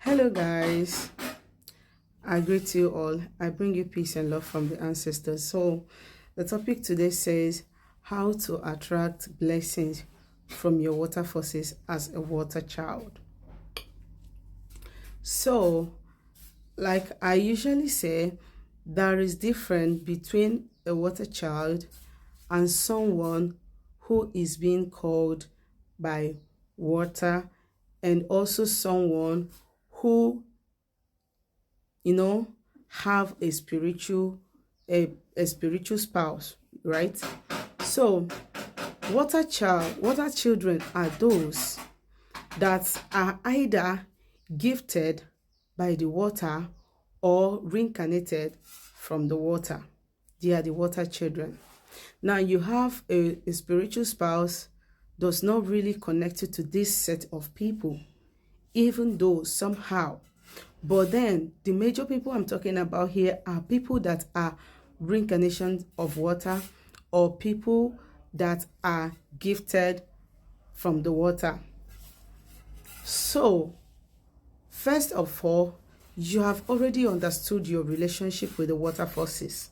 Hello guys, I greet you all. I bring you peace and love from the ancestors. So the topic today says how to attract blessings from your water forces as a water child. So like I usually say, there is difference between a water child and someone who is being called by water, and also someone who have a spiritual spouse, right? So water children are those that are either gifted by the water or reincarnated from the water. They are the water children. Now you have a spiritual spouse does not really connect you to this set of people, even though somehow. But then the major people I'm talking about here are people that are reincarnations of water, or people that are gifted from the water. So first of all, you have already understood your relationship with the water forces,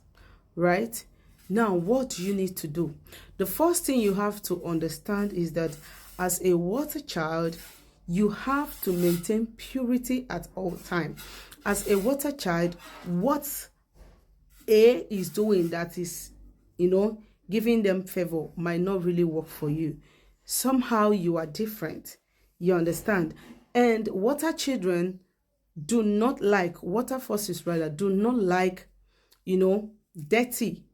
right? Now, what do you need to do? The first thing you have to understand is that as a water child, you have to maintain purity at all time. As a water child, what A is doing that is, giving them favor might not really work for you. Somehow you are different. You understand? And water children do not like, water forces rather, do not like, dirty,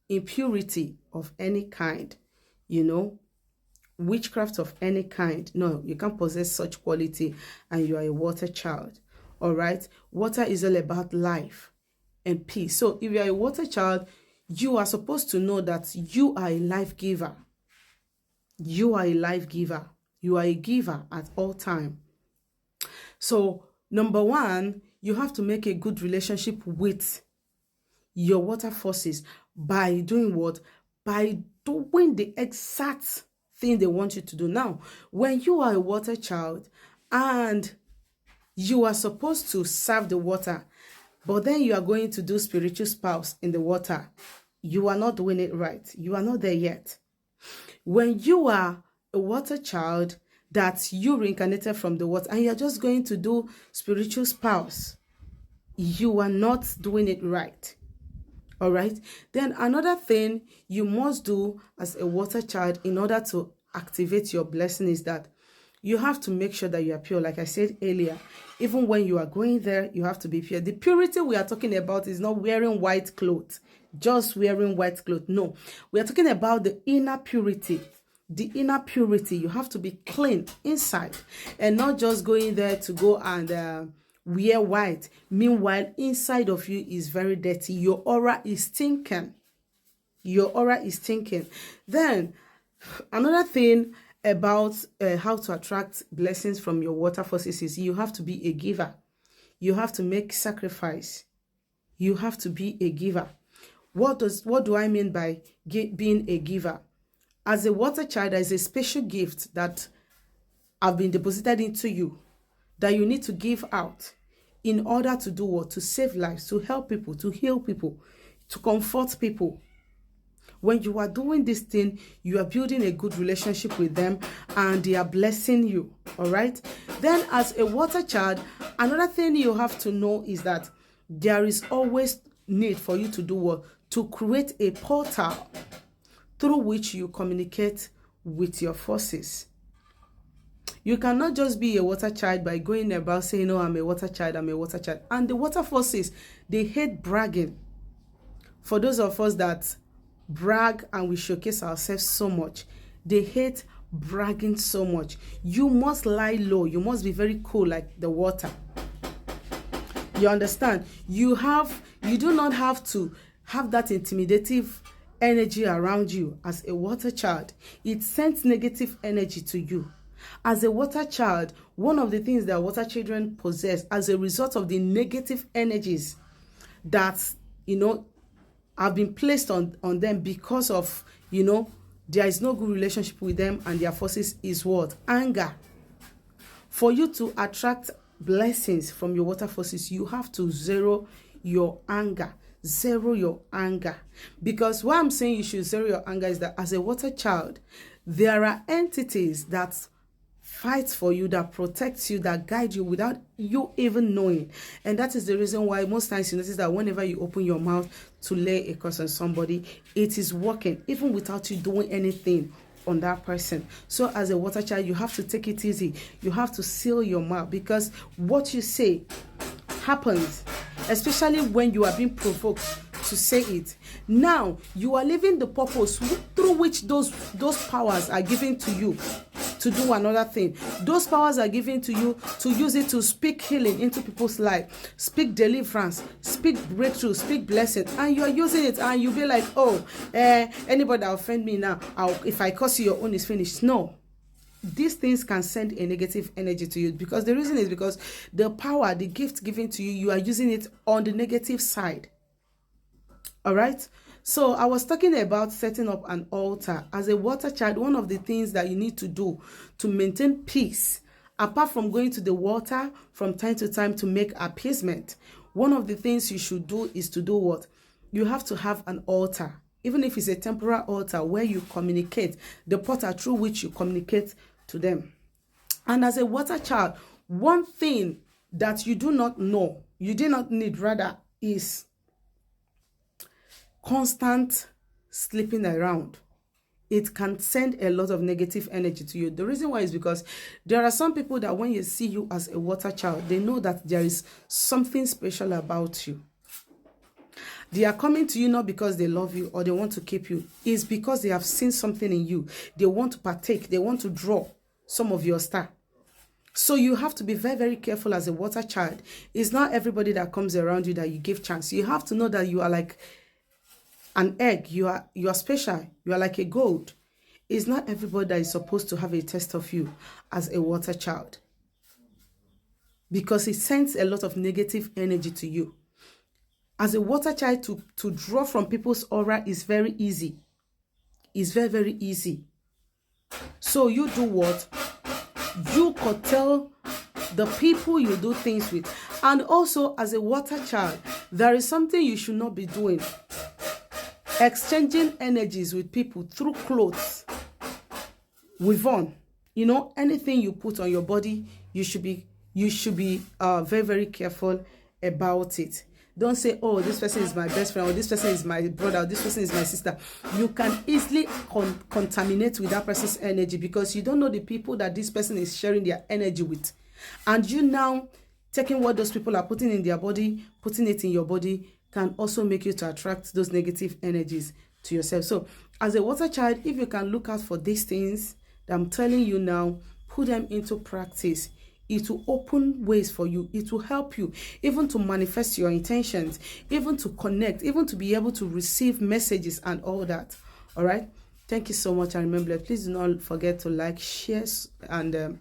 impurity of any kind, witchcraft of any kind. No, you can't possess such quality and you are a water child. All right. Water is all about life and peace. So if you are a water child, you are supposed to know that you are a life giver. You are a life giver. You are a giver at all time. So number one, you have to make a good relationship with your water forces by doing what? By doing the exact thing they want you to do. Now, when you are a water child and you are supposed to serve the water, but then you are going to do spiritual spouse in the water, you are not doing it right. You are not there yet. When you are a water child that you reincarnated from the water and you're just going to do spiritual spouse, you are not doing it right. All right. Then another thing you must do as a water child in order to activate your blessing is that you have to make sure that you are pure. Like I said earlier, even when you are going there, you have to be pure. The purity we are talking about is not wearing white clothes, just wearing white clothes. No, we are talking about the inner purity. The inner purity, you have to be clean inside and not just going there to go and wear white. Meanwhile, inside of you is very dirty. Your aura is stinking. Your aura is stinking. Then another thing about how to attract blessings from your water forces is you have to be a giver. You have to make sacrifice. You have to be a giver. What do I mean by being a giver? As a water child, there is a special gift that have been deposited into you that you need to give out in order to do what? To save lives, to help people, to heal people, to comfort people. When you are doing this thing, you are building a good relationship with them and they are blessing you. All right. Then as a water child, another thing you have to know is that there is always need for you to do what? To create a portal through which you communicate with your forces. You cannot just be a water child by going about saying, "Oh, I'm a water child, I'm a water child." And the water forces, they hate bragging. For those of us that brag and we showcase ourselves so much, they hate bragging so much. You must lie low. You must be very cool like the water. You understand? You do not have to have that intimidative energy around you as a water child. It sends negative energy to you. As a water child, one of the things that water children possess as a result of the negative energies that, have been placed on them because of, there is no good relationship with them and their forces is what? Anger. For you to attract blessings from your water forces, you have to zero your anger. Zero your anger. Because why I'm saying you should zero your anger is that as a water child, there are entities that fight for you, that protects you, that guide you without you even knowing. And that is the reason why most times you notice that whenever you open your mouth to lay a curse on somebody, it is working even without you doing anything on that person. So as a water child, you have to take it easy. You have to seal your mouth, because what you say happens, especially when you are being provoked to say it. Now you are living the purpose through which those powers are given to you to do another thing. Those powers are given to you to use it to speak healing into people's life, speak deliverance, speak breakthrough, speak blessing, and you are using it, and you be like, oh, anybody that offend me now, if I curse you, your own is finished. No. These things can send a negative energy to you, because the reason is because the power, the gift given to you, you are using it on the negative side. All right. So I was talking about setting up an altar. As a water child, one of the things that you need to do to maintain peace, apart from going to the water from time to time to make appeasement, one of the things you should do is to do what? You have to have an altar, even if it's a temporary altar where you communicate, the portal through which you communicate to them. And as a water child, one thing that you do not know, you do not need rather, is constant sleeping around. It can send a lot of negative energy to you. The reason why is because there are some people that when you see you as a water child, they know that there is something special about you. They are coming to you not because they love you or they want to keep you. It's because they have seen something in you. They want to partake. They want to draw some of your star. So you have to be very, very careful as a water child. It's not everybody that comes around you that you give chance. You have to know that you are like an egg. You are special. You are like a gold. It's not everybody that is supposed to have a taste of you as a water child, because it sends a lot of negative energy to you. As a water child, to draw from people's aura is very easy. It's very, very easy. So you do what? You could tell the people you do things with. And also, as a water child, there is something you should not be doing. Exchanging energies with people through clothes. With on, anything you put on your body, you should be very, very careful about it. Don't say, oh, this person is my best friend, or this person is my brother, or this person is my sister. You can easily contaminate with that person's energy, because you don't know the people that this person is sharing their energy with. And you now taking what those people are putting in their body, putting it in your body, can also make you to attract those negative energies to yourself. So as a water child, if you can look out for these things that I'm telling you now, put them into practice. It will open ways for you. It will help you even to manifest your intentions, even to connect, even to be able to receive messages and all that. All right. Thank you so much. And remember, please do not forget to like, share, and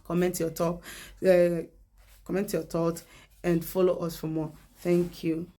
comment your thoughts, and follow us for more. Thank you.